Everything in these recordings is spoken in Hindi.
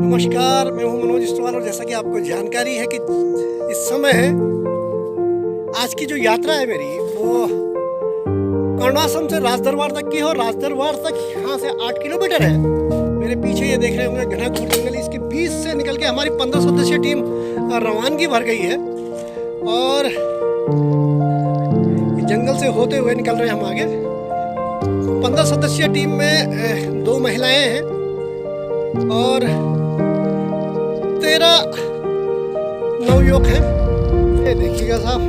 नमस्कार, मैं हूं मनोज इस्टवाल और जैसा कि आपको जानकारी है कि इस समय आज की जो यात्रा है मेरी वो कर्णाश्रम से राजदरबार तक की है और राजदरबार तक यहाँ से 8 किलोमीटर है। मेरे पीछे ये देख रहे होंगे घना घोर जंगल, इसके बीच से निकल के हमारी 15 सदस्यीय टीम रवानगी भर गई है और जंगल से होते हुए निकल रहे हैं हम आगे। 15 सदस्यीय टीम में 2 महिलाएं हैं और 13 नवयुवक हैं। ये देखिएगा साहब,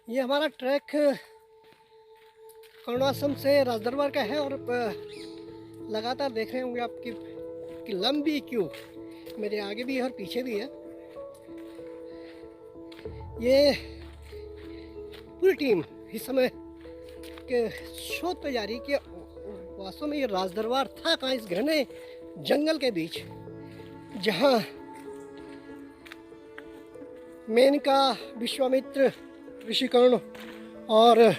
ये हमारा ट्रैक कर्णाश्रम से राजदरबार का है और लगातार देख रहे होंगे आप कि लंबी क्यू मेरे आगे भी है और पीछे भी है। ये पूरी टीम इस समय के शोध पे जारी कि वास्तव में ये राजदरबार था कहाँ, इस घने जंगल के बीच जहाँ मेनका, विश्वामित्र, ऋषिकर्ण और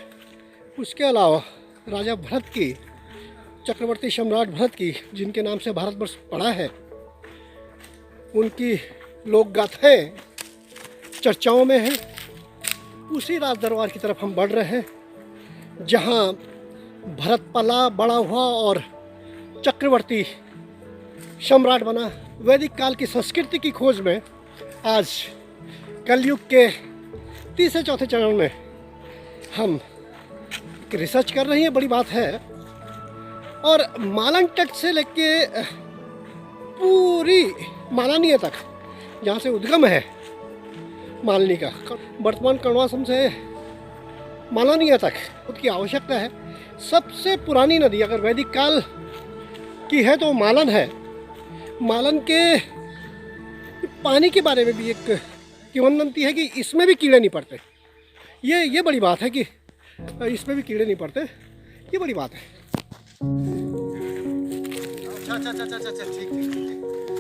उसके अलावा राजा भरत की, चक्रवर्ती सम्राट भरत की, जिनके नाम से भारतवर्ष पड़ा है, उनकी लोक गाथाएं चर्चाओं में हैं। उसी राजदरबार की तरफ हम बढ़ रहे हैं जहां भरत पला बड़ा हुआ और चक्रवर्ती सम्राट बना। वैदिक काल की संस्कृति की खोज में आज कलयुग के तीसरे चौथे चरण में हम रिसर्च कर रही हैं, बड़ी बात है। और मालन तट से लेके पूरी मालानिया तक, जहाँ से उद्गम है मालनी का, वर्तमान कर्णाश्रम से मालानिया तक उसकी आवश्यकता है। सबसे पुरानी नदी अगर वैदिक काल की है तो मालन है। मालन के पानी के बारे में भी एक किंवदंती है कि इसमें भी कीड़े नहीं पड़ते। ये बड़ी बात है कि इसमें भी कीड़े नहीं पड़ते, ये बड़ी बात है। अच्छा ठीक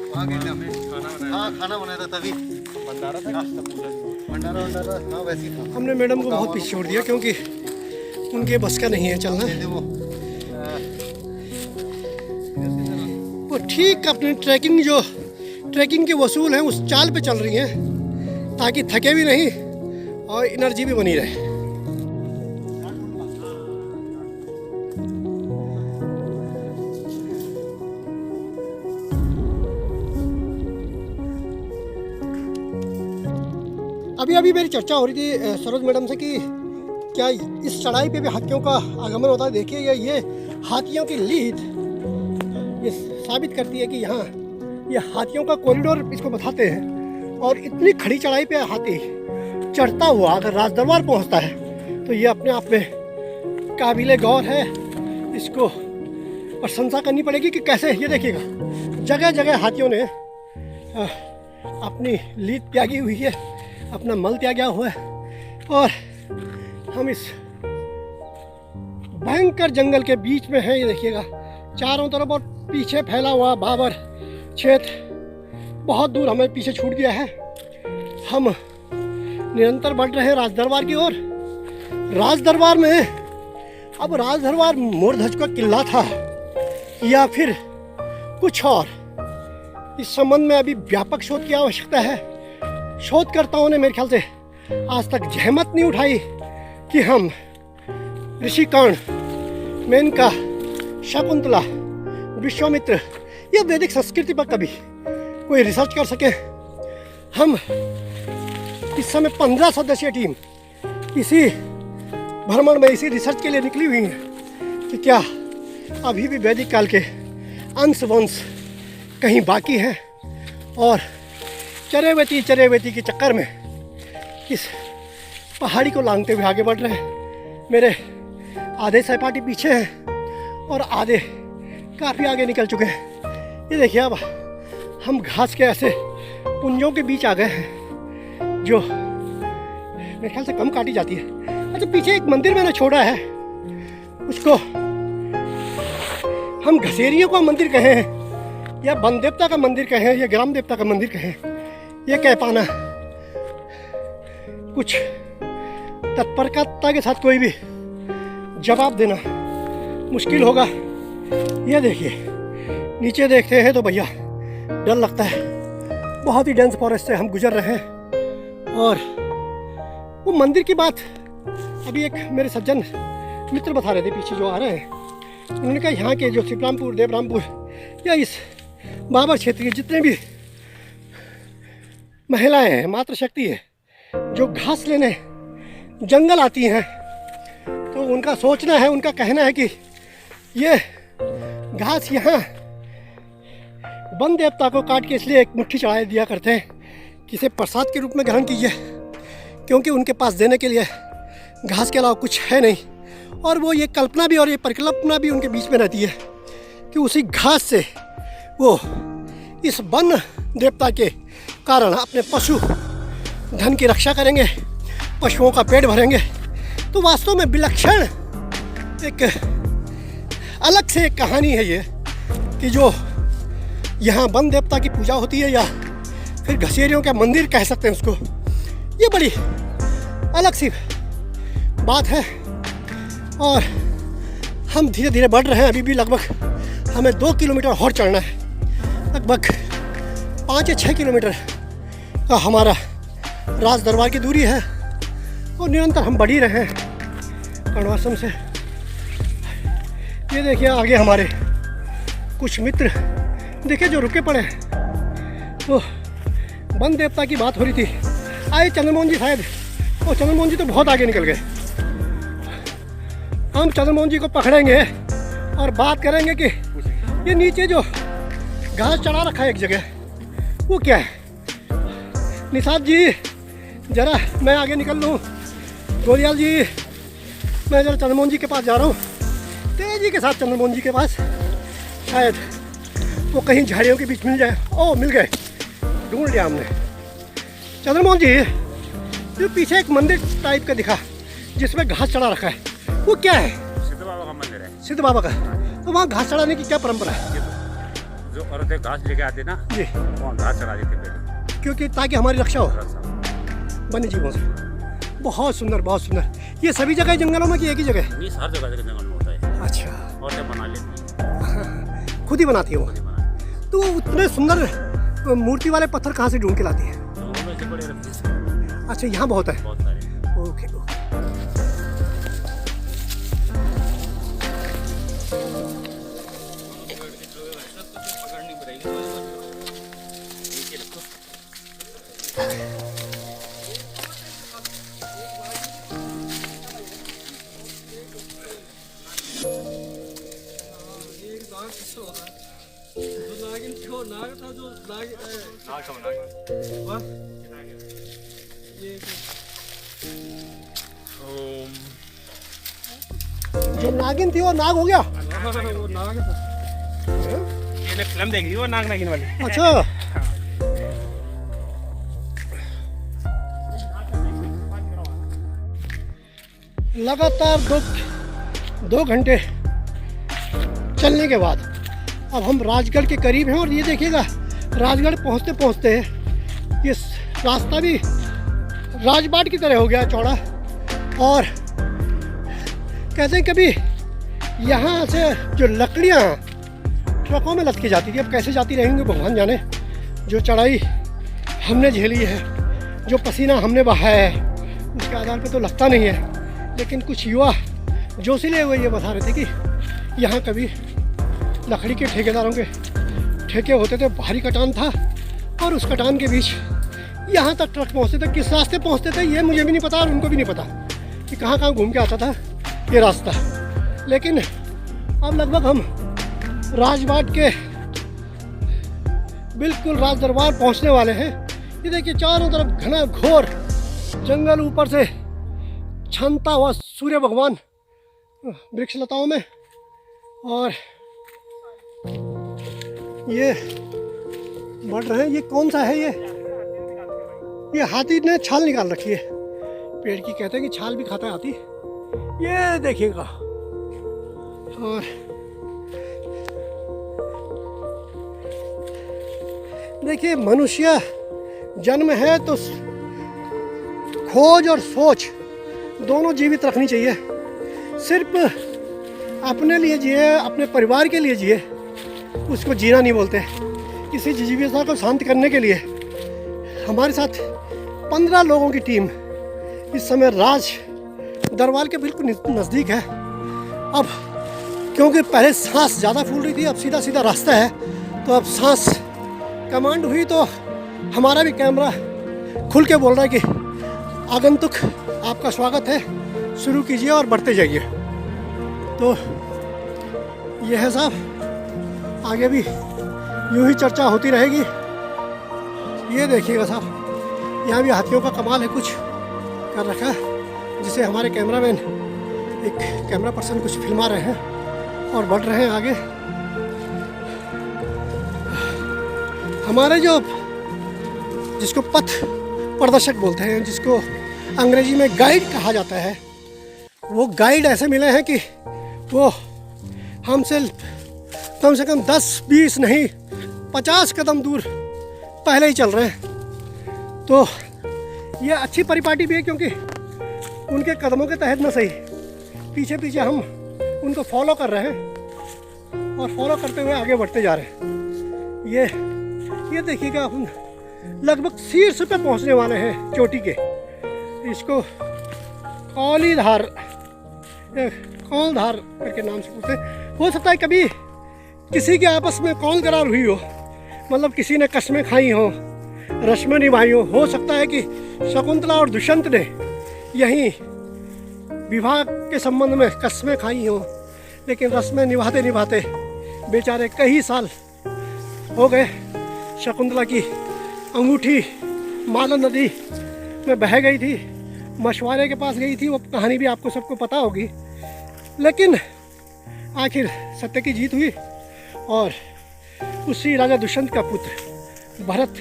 वहाँ गए थे हमने खाना बनाया। हाँ, खाना बनाया था तभी भंडारा था। भंडारा हाँ वैसे ही था। हमने मैडम को बहुत पीछे छोड़ दिया क्योंकि उनके बस का नहीं है चलना। वो ठीक अपने ट्रैकिंग के वसूल हैं उस चाल पे चल रही हैं ताकि थके भी नहीं और एनर्जी भी बनी रहे। अभी मेरी चर्चा हो रही थी सरोज मैडम से कि क्या इस चढ़ाई पे भी हाथियों का आगमन होता है। देखिए ये हाथियों की लीद ये साबित करती है कि यहाँ ये हाथियों का कॉरिडोर इसको बताते हैं। और इतनी खड़ी चढ़ाई पे हाथी चढ़ता हुआ अगर राजदरबार पहुँचता है तो ये अपने आप में काबिले गौर है। इसको प्रशंसा करनी पड़ेगी कि कैसे, ये देखिएगा जगह जगह हाथियों ने अपनी लीद त्यागी हुई है, अपना मल त्यागा हुआ है। और हम इस भयंकर जंगल के बीच में हैं। ये देखिएगा चारों तरफ और पीछे फैला हुआ बाबर क्षेत्र बहुत दूर हमें पीछे छूट गया है। हम निरंतर बढ़ रहे हैं राजदरबार की ओर। राजदरबार में अब राजदरबार मोरध्वज का किला था या फिर कुछ और, इस संबंध में अभी व्यापक शोध की आवश्यकता है। शोधकर्ताओं ने मेरे ख्याल से आज तक जहमत नहीं उठाई कि हम ऋषिकर्ण, मेनका, शकुंतला, विश्वामित्र, ये वैदिक संस्कृति पर कभी कोई रिसर्च कर सके। हम इस समय 15 सदस्यीय टीम इसी भ्रमण में, इसी रिसर्च के लिए निकली हुई है कि क्या अभी भी वैदिक काल के अंश वंश कहीं बाकी है। और चरेवेती के चक्कर में इस पहाड़ी को लांघते हुए आगे बढ़ रहे हैं। मेरे आधे सहपाठी पीछे हैं और आधे काफ़ी आगे निकल चुके हैं। ये देखिए अब हम घास के ऐसे पुंजों के बीच आ गए हैं जो मेरे ख्याल से कम काटी जाती है। अच्छा, पीछे एक मंदिर मैंने छोड़ा है, उसको हम घसेरियों का मंदिर कहे हैं या वन देवता का मंदिर कहें या ग्राम देवता का मंदिर कहें, ये कह पाना कुछ तत्परता के साथ कोई भी जवाब देना मुश्किल होगा। ये देखिए नीचे देखते हैं तो भैया डर लगता है। बहुत ही डेंस फॉरेस्ट से हम गुजर रहे हैं। और वो मंदिर की बात अभी एक मेरे सज्जन मित्र बता रहे थे पीछे जो आ रहे हैं। उन्होंने कहा यहाँ के जो शिवरामपुर देवरामपुर या इस बाबर क्षेत्र के जितने भी महिलाएं हैं, मातृशक्ति है, जो घास लेने जंगल आती हैं, तो उनका सोचना है, उनका कहना है कि ये घास यहाँ वन देवता को काट के इसलिए एक मुट्ठी चढ़ा दिया करते हैं कि इसे प्रसाद के रूप में ग्रहण कीजिए, क्योंकि उनके पास देने के लिए घास के अलावा कुछ है नहीं। और वो ये कल्पना भी और ये परिकल्पना भी उनके बीच में रहती है कि उसी घास से वो इस वन देवता के कारण अपने पशु धन की रक्षा करेंगे, पशुओं का पेट भरेंगे। तो वास्तव में विलक्षण एक अलग से एक कहानी है ये कि जो यहाँ वन देवता की पूजा होती है या फिर घसेरियों का मंदिर कह सकते हैं उसको, ये बड़ी अलग सी बात है। और हम धीरे धीरे बढ़ रहे हैं। अभी भी लगभग हमें 2 किलोमीटर और चढ़ना है। लगभग 5 या 6 किलोमीटर का हमारा राज दरबार की दूरी है और निरंतर हम बढ़ ही रहे हैं कर्णवासम से। ये देखिए आगे हमारे कुछ मित्र देखिए जो रुके पड़े हैं। तो वन देवता की बात हो रही थी, आए चंद्रमोहन जी शायद, और चंद्रमोहन जी तो बहुत आगे निकल गए। हम चंद्रमोहन जी को पकड़ेंगे और बात करेंगे कि ये नीचे जो घास चढ़ा रखा है एक जगह, वो क्या है। निषाद जी जरा मैं आगे निकल लूँ, गोरियाल जी मैं जरा चंद्रमोहन जी के पास जा रहा हूँ, तेजी के साथ चंद्रमोहन जी के पास, शायद वो कहीं झाड़ियों के बीच मिल जाए। ओ मिल गए, ढूंढ लिया हमने। चंद्रमोहन जी जो पीछे एक मंदिर टाइप का दिखा जिसमें घास चढ़ा रखा है, वो क्या है? सिद्ध बाबा का मंदिर है। सिद्ध बाबा का। तो वहाँ घास चढ़ाने की क्या परंपरा है? जो औरतें घास लेके आती ना जी, वहाँ घास चढ़ा देती पहले, क्योंकि ताकि हमारी रक्षा हो वन्य जीवों से। बहुत सुंदर, बहुत सुंदर। ये सभी जगह जंगलों में कि एक ही जगह? नहीं, हर जगह जंगल में होता है। अच्छा, औरतें बना लेती हैं, खुद ही बनाती है वो। खुद ही बना। तो उतने सुंदर मूर्ति वाले पत्थर कहाँ से ढूंढ के लाती है? जंगलों में से बड़े रखते हैं, अच्छा, यहाँ बहुत है। बहुत सारे। Okay okay. जो नागिन थी वो नाग हो गया। वो नाग ये फिल्म देखी वो नाग नागिन वाली। अच्छा, लगातार दो घंटे चलने के बाद अब हम राजगढ़ के करीब हैं। और ये देखिएगा राजगढ़ पहुंचते पहुंचते ये रास्ता भी राजबाट की तरह हो गया चौड़ा। और कहते हैं कभी यहाँ से जो लकड़ियाँ ट्रकों में लटकी जाती थी, अब कैसे जाती रहेंगी भगवान जाने। जो चढ़ाई हमने झेली है, जो पसीना हमने बहाया है, उसके आधार पे तो लगता नहीं है। लेकिन कुछ युवा जोशीले हुए ये बता रहे थे कि यहाँ कभी लकड़ी के ठेकेदारों के ठेके होते थे, भारी कटान था और उस कटान के बीच यहाँ तक ट्रक पहुँचते थे। किस रास्ते पहुँचते थे ये मुझे भी नहीं पता और उनको भी नहीं पता कि कहाँ कहाँ घूम के आता था ये रास्ता। लेकिन अब लगभग हम राजबाट के बिल्कुल राज दरबार पहुँचने वाले हैं। ये देखिए चारों तरफ घना घोर जंगल, ऊपर से छनता हुआ सूर्य भगवान वृक्ष लताओं में। और ये बढ़ रहे हैं। ये कौन सा है? ये हाथी ने छाल निकाल रखी है पेड़ की। कहते हैं कि छाल भी खाता है हाथी। ये देखिएगा। और देखिए, मनुष्य जन्म है तो खोज और सोच दोनों जीवित रखनी चाहिए। सिर्फ अपने लिए जिए, अपने परिवार के लिए जिए, उसको जीना नहीं बोलते। इसी जिज्ञासा को शांत करने के लिए हमारे साथ 15 लोगों की टीम इस समय राज दरबार के बिल्कुल नज़दीक है। अब क्योंकि पहले सांस ज़्यादा फूल रही थी, अब सीधा सीधा रास्ता है, तो अब सांस कमांड हुई तो हमारा भी कैमरा खुल के बोल रहा है कि आगंतुक आपका स्वागत है, शुरू कीजिए और बढ़ते जाइए। तो ये है साहब, आगे भी यूं ही चर्चा होती रहेगी। ये देखिएगा साहब, यहाँ भी हाथियों का कमाल है, कुछ कर रखा है, जिसे हमारे कैमरामैन, एक कैमरा पर्सन कुछ फिल्मा रहे हैं और बढ़ रहे हैं आगे। हमारे जो, जिसको पथ प्रदर्शक बोलते हैं, जिसको अंग्रेजी में गाइड कहा जाता है, वो गाइड ऐसे मिले हैं कि वो हमसे कम से कम 10-20 नहीं 50 कदम दूर पहले ही चल रहे हैं। तो ये अच्छी परिपाटी भी है, क्योंकि उनके कदमों के तहत न सही, पीछे पीछे हम उनको फॉलो कर रहे हैं और फॉलो करते हुए आगे बढ़ते जा रहे हैं। ये देखिएगा, हम लगभग शीर्ष पे पहुंचने वाले हैं चोटी के। इसको कौलीधार, कौलधार करके नाम से पूछते हैं। हो सकता है कभी किसी के आपस में कौल करार हुई हो, मतलब किसी ने कस्में खाई हो, रस्में निभाई हो सकता है कि शकुंतला और दुष्यंत ने यहीं विवाह के संबंध में कस्में खाई हो, लेकिन रस्में निभाते निभाते बेचारे कई साल हो गए। शकुंतला की अंगूठी मालन नदी में बह गई थी, मशवारे के पास गई थी, वो कहानी भी आपको सबको पता होगी। लेकिन आखिर सत्य की जीत हुई और उसी राजा दुष्यंत का पुत्र भरत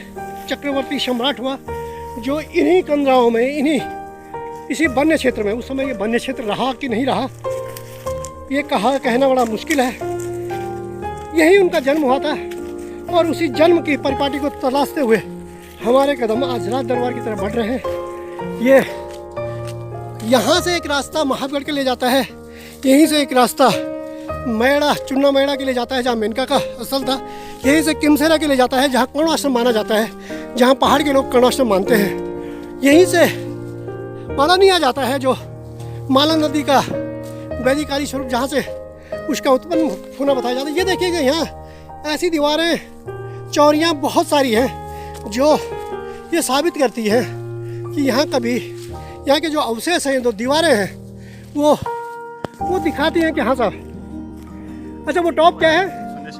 चक्रवर्ती सम्राट हुआ, जो इन्हीं कंदराओं में, इसी वन्य क्षेत्र में, उस समय ये वन्य क्षेत्र रहा कि नहीं रहा ये कहना बड़ा मुश्किल है, यही उनका जन्म हुआ था। और उसी जन्म की परिपाटी को तलाशते हुए हमारे कदम आज राज दरबार की तरफ बढ़ रहे हैं। ये यहाँ से एक रास्ता महाबगढ़ के ले जाता है, यहीं से एक रास्ता मैड़ा, चुन्ना मैड़ा के लिए जाता है, जहाँ मेनका का असल था। यहीं से किमसेरा के लिए जाता है, जहाँ कर्णाश्रम माना जाता है, जहाँ पहाड़ के लोग कर्णाश्रम मानते हैं। यहीं से पालानिया जाता है, जो मालन नदी का वैदिकारी स्वरूप, जहाँ से उसका उत्पन्न होना बताया जाता है। ये देखिएगा, यहाँ ऐसी दीवारें, चौरियाँ बहुत सारी हैं, जो ये साबित करती हैं कि यहाँ के जो अवशेष हैं, जो दीवारें हैं, वो दिखाती हैं कि हाँ साहब। अच्छा, वो टॉप क्या है? शून्य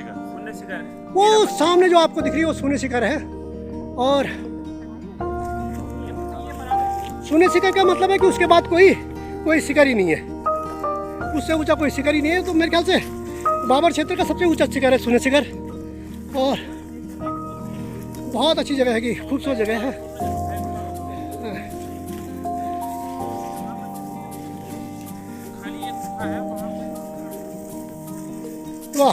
शिखर। वो सामने जो आपको दिख रही है वो शून्य शिखर है। और शून्य शिखर का मतलब है कि उसके बाद कोई शिखर ही नहीं है, उससे ऊंचा कोई शिखर ही नहीं है। तो मेरे ख्याल से बाबर क्षेत्र का सबसे ऊंचा शिखर है शून्य शिखर, और बहुत अच्छी जगह है, कि खूबसूरत जगह है। वाह,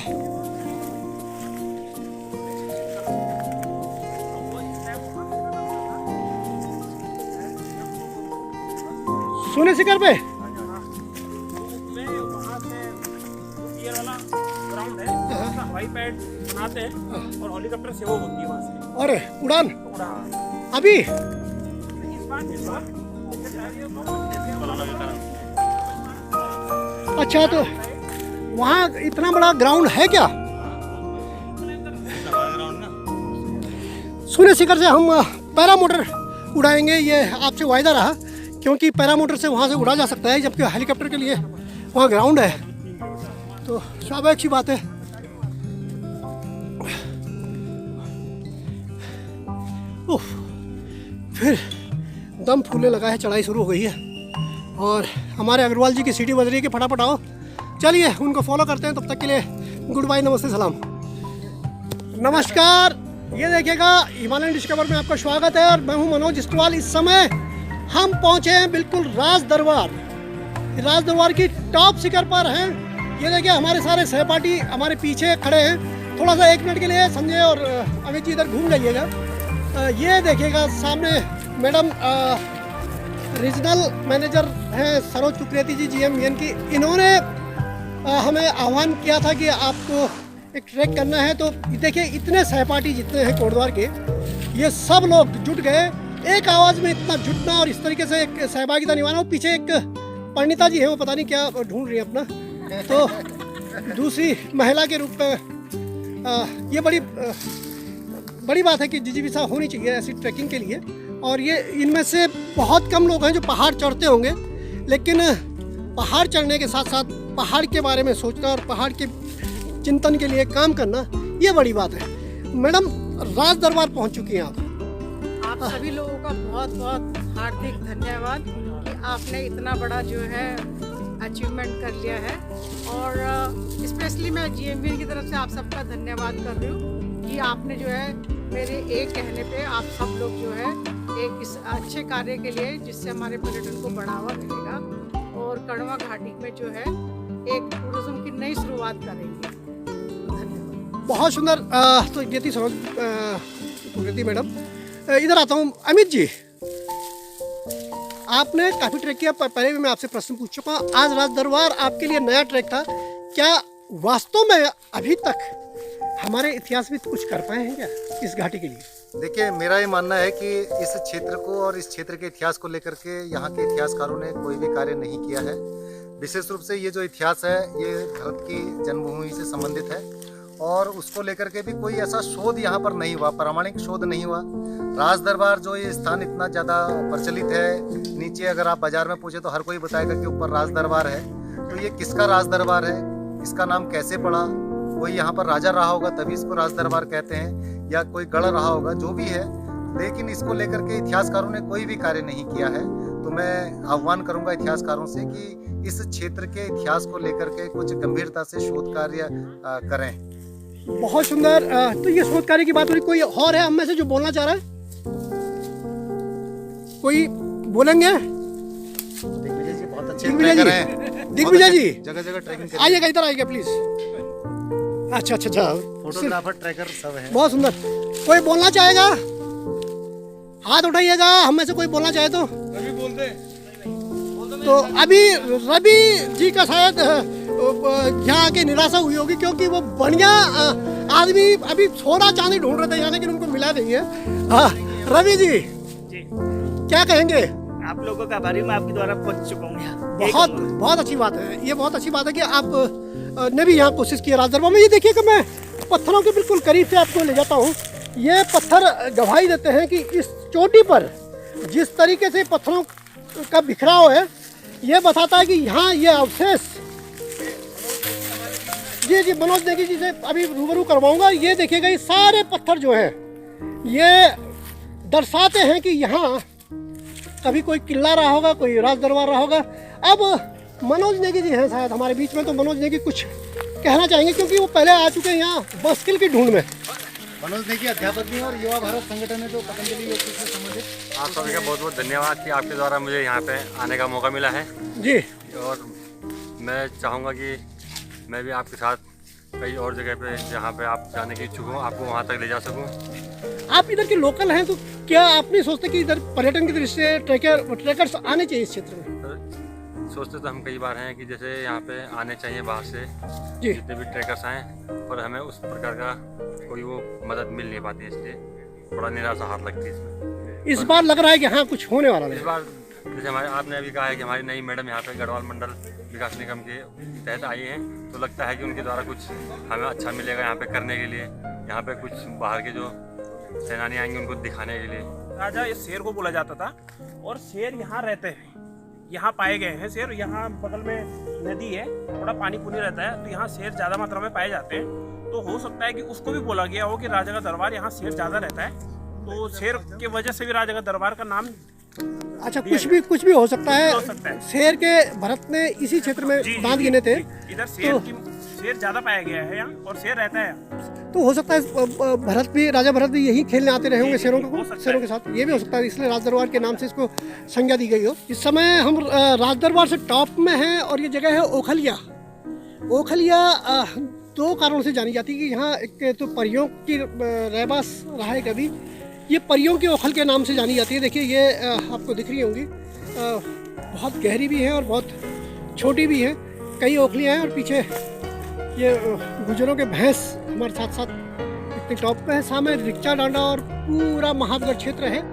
शून्य शिखर पे हवाई पैड बनाते हैं और हेलीकॉप्टर सेवा होती है वहाँ से। अरे उड़ान अभी अच्छा, तो वहाँ इतना बड़ा ग्राउंड है क्या? शून्य शिखर से हम पैरामोटर उड़ाएंगे, ये आपसे वायदा रहा, क्योंकि पैरामोटर से वहाँ से उड़ा जा सकता है, जबकि हेलीकॉप्टर के लिए वहाँ ग्राउंड है। तो स्वाभाविक सी बात है। फिर दम फूलने लगा है, चढ़ाई शुरू हो गई है, और हमारे अग्रवाल जी की सीटी बज रही है कि फटाफट आओ। चलिए उनको फॉलो करते हैं, तब तक के लिए गुड बाय, नमस्ते, सलाम, नमस्कार। ये देखिएगा, हिमालयन डिस्कवर में आपका स्वागत है, और मैं हूं मनोज इस्टवाल। इस समय हम पहुंचे हैं बिल्कुल राज दरबार की टॉप शिखर पर हैं। ये देखिए, हमारे सारे सहपाठी हमारे पीछे खड़े हैं, थोड़ा सा 1 मिनट के लिए संजय और अमित जी इधर घूम जाइएगा। ये देखिएगा सामने मैडम रीजनल मैनेजर हैं सरोज चुकरेती जी GMVN की। इन्होंने हमें आह्वान किया था कि आपको एक ट्रैक करना है, तो देखिए इतने सहपाठी जितने हैं कोटद्वार के, ये सब लोग जुट गए एक आवाज़ में। इतना जुटना और इस तरीके से एक सहभागिता निभाना। वो पीछे एक परिणीता जी है, वो पता नहीं क्या ढूंढ रही है अपना, तो दूसरी महिला के रूप में ये बड़ी बात है कि जिजीविका होनी चाहिए ऐसी ट्रैकिंग के लिए। और ये इनमें से बहुत कम लोग हैं जो पहाड़ चढ़ते होंगे, लेकिन पहाड़ चढ़ने के साथ साथ पहाड़ के बारे में सोचना और पहाड़ के चिंतन के लिए काम करना, ये बड़ी बात है। मैडम राज दरबार पहुंच चुकी हैं आप सभी लोगों का बहुत बहुत हार्दिक धन्यवाद कि आपने इतना बड़ा जो है अचीवमेंट कर लिया है। और स्पेशली मैं GMVN की तरफ से आप सबका धन्यवाद कर रही हूँ कि आपने जो है मेरे एक कहने पे आप सब लोग जो है एक इस अच्छे कार्य के लिए, जिससे हमारे पर्यटन को बढ़ावा मिलेगा और कड़वा घाटी में जो है एक टूरिज्म की नई शुरुआत करेंगे। धन्यवाद। बहुत सुंदर। तो ये थी सरोज चुकरेती मैडम। इधर आता हूँ अमित जी, आपने काफ़ी ट्रैक किया, पहले भी मैं आपसे प्रश्न पूछ चुका हूँ। आज राज दरबार आपके लिए नया ट्रैक था, क्या वास्तव में अभी तक हमारे इतिहास में कुछ कर पाए हैं क्या इस घाटी के लिए? देखिए, मेरा ये मानना है कि इस क्षेत्र को और इस क्षेत्र के इतिहास को लेकर के यहाँ के इतिहासकारों ने कोई भी कार्य नहीं किया है। विशेष रूप से ये जो इतिहास है ये भारत की जन्मभूमि से संबंधित है और उसको लेकर के भी कोई ऐसा शोध यहाँ पर नहीं हुआ, प्रामाणिक शोध नहीं हुआ। राज दरबार जो ये स्थान इतना ज़्यादा प्रचलित है, नीचे अगर आप बाजार में पूछे तो हर कोई बताएगा कि ऊपर राज दरबार है। तो ये किसका राज दरबार है, इसका नाम कैसे पड़ा? कोई यहाँ पर राजा रहा होगा तभी इसको राज दरबार कहते हैं, या कोई गढ़ रहा होगा, जो भी है, लेकिन इसको लेकर के इतिहासकारों ने कोई भी कार्य नहीं किया है। तो मैं आह्वान करूंगा इतिहासकारों से कि इस क्षेत्र के इतिहास को लेकर के कुछ गंभीरता से शोध कार्य करें। बहुत सुंदर। तो ये शोध कार्य की बात हो रही, कोई और है हम में से जो बोलना चाह रहा है? कोई बोलेंगे? दिग्विजय जी बहुत अच्छे दिग्विजय ट्रैकर जी, हैं। दिग्विजय जी जगह जगह ट्रैकिंग करें। आइएगा, इधर आइएगा प्लीज। अच्छा, फोटोग्राफर ट्रैकर सब है। बहुत सुंदर। कोई बोलना चाहेगा? हाथ उठाइएगा, हम में से कोई बोलना चाहे तो। रवि बोलते तो अभी रवि जी का शायद यहाँ आके निराशा हुई होगी, क्योंकि वो बढ़िया आदमी अभी सोना चांदी ढूंढ रहे थे यहाँ, लेकिन उनको मिला नहीं है। हाँ रवि जी, क्या कहेंगे? आप लोगों का आभारी, मैं आपके द्वारा पहुंच चुका हूँ यहाँ। बहुत अच्छी बात है, ये बहुत अच्छी बात है कि आप ने भी यहाँ कोशिश की राज दरबार में। ये देखिए कि मैं पत्थरों के बिल्कुल करीब से आपको ले जाता हूँ। ये पत्थर गवाही देते हैं कि इस चोटी पर जिस तरीके से पत्थरों का बिखराव है, ये बताता है कि यहाँ ये अवशेष। जी मनोज नेगी जी से अभी रूबरू करवाऊंगा। ये देखिएगा, ये सारे पत्थर जो हैं ये दर्शाते हैं कि यहाँ कभी कोई किला रहा होगा, कोई राज दरबार रहा होगा। अब मनोज नेगी जी हैं शायद हमारे बीच में, तो मनोज नेगी कुछ कहना चाहेंगे, क्योंकि वो पहले आ चुके हैं यहाँ बस्किल की ढूंढ में। मनोज नेगी अध्यापक भी और युवा भारत संगठन है जो पतंजलि योग से संबंधित। आप सभी का बहुत बहुत धन्यवाद कि आपके द्वारा मुझे यहाँ पे आने का मौका मिला है जी। और मैं चाहूँगा कि मैं भी आपके साथ कई और जगह पे जहाँ पे आप जाने की इच्छुक हूँ, आपको वहाँ तक ले जा सकूँ। आप इधर के लोकल हैं, तो क्या आप नहीं सोचते कि इधर पर्यटन की दृष्टि से ट्रैकर्स आने चाहिए इस क्षेत्र में? सोचते तो हम कई बार हैं कि जैसे यहाँ पे आने चाहिए बाहर से जी। जितने भी ट्रैकर्स आए, पर हमें उस प्रकार का कोई वो मदद मिल नहीं पाती, इसलिए थोड़ा निराशा हाथ लगती है इसमें। इस बार लग रहा है कि हाँ कुछ होने वाला इस है। बार जैसे हमारे आपने अभी कहा है कि हमारी नई मैडम यहाँ पे गढ़वाल मंडल विकास निगम के तहत आई हैं, तो लगता है कि उनके द्वारा कुछ हमें अच्छा मिलेगा यहाँ पे करने के लिए। यहाँ पे कुछ बाहर के जो सेनानी आएंगे उनको दिखाने के लिए। राजा इस शेर को बोला जाता था, और शेर यहाँ रहते हैं, यहाँ पाए गए हैं शेर। यहाँ बगल में नदी है, थोड़ा पानी पुनी रहता है, तो यहाँ शेर ज़्यादा मात्रा में पाए जाते हैं। तो हो सकता है कि उसको भी बोला गया हो कि राजा का दरबार, यहाँ शेर ज़्यादा रहता है, तो शेर की वजह से भी राजा का दरबार का नाम। अच्छा, कुछ भी हो सकता है। शेर के भरत ने इसी क्षेत्र में दांत गिने थे, इधर शेर ज़्यादा पाया गया है यहाँ, और शेर रहता है। तो हो सकता है राजा भरत भी यही खेलने आते रहे होंगे शेरों के साथ। ये भी हो सकता है, इसलिए राज दरबार के नाम से इसको संज्ञा दी गई हो। इस समय हम राज दरबार से टॉप में हैं और ये जगह है ओखलिया। दो कारणों से जानी जाती है कि यहाँ एक तो परियों की रहवास रहा है कभी, ये परियों की ओखल के नाम से जानी जाती है। देखिए ये आपको दिख रही होंगी, बहुत गहरी भी है और बहुत छोटी भी है, कई ओखलियाँ हैं और पीछे ये गुजरों के भैंस हमारे साथ साथ इतने टॉप पे है। सामने रिक्चा डांडा और पूरा महाबगढ़ क्षेत्र है।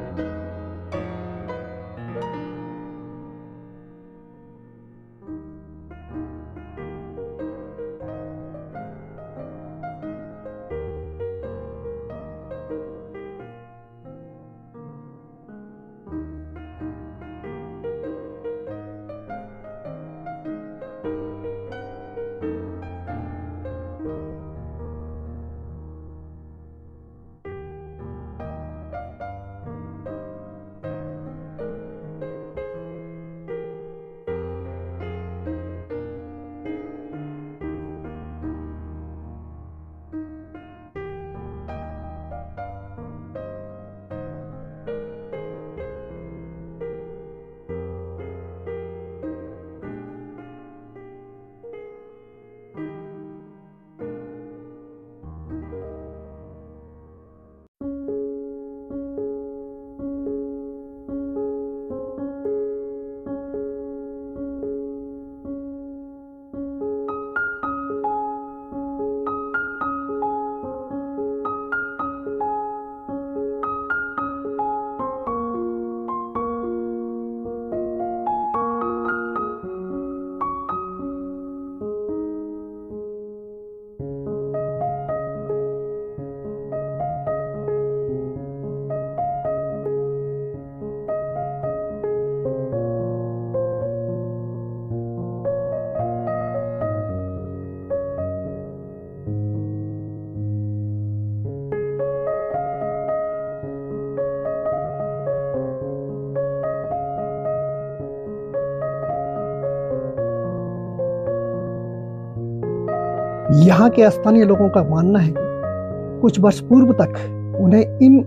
यहाँ के स्थानीय लोगों का मानना है कि कुछ वर्ष पूर्व तक उन्हें इन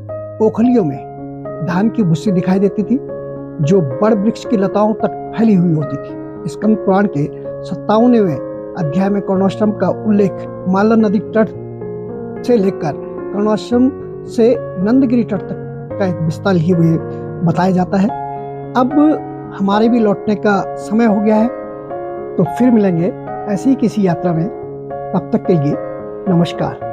ओखलियों में धान की भूसी दिखाई देती थी, जो बड़ वृक्ष की लताओं तक फैली हुई होती थी। स्कंद पुराण के 57वें अध्याय में कर्णाश्रम का उल्लेख माला नदी तट से लेकर कर्णाश्रम से नंदगिरी तट तक का एक विस्तार लिए हुए बताया जाता है। अब हमारे भी लौटने का समय हो गया है, तो फिर मिलेंगे ऐसी ही किसी यात्रा में। तब तक के लिए नमस्कार।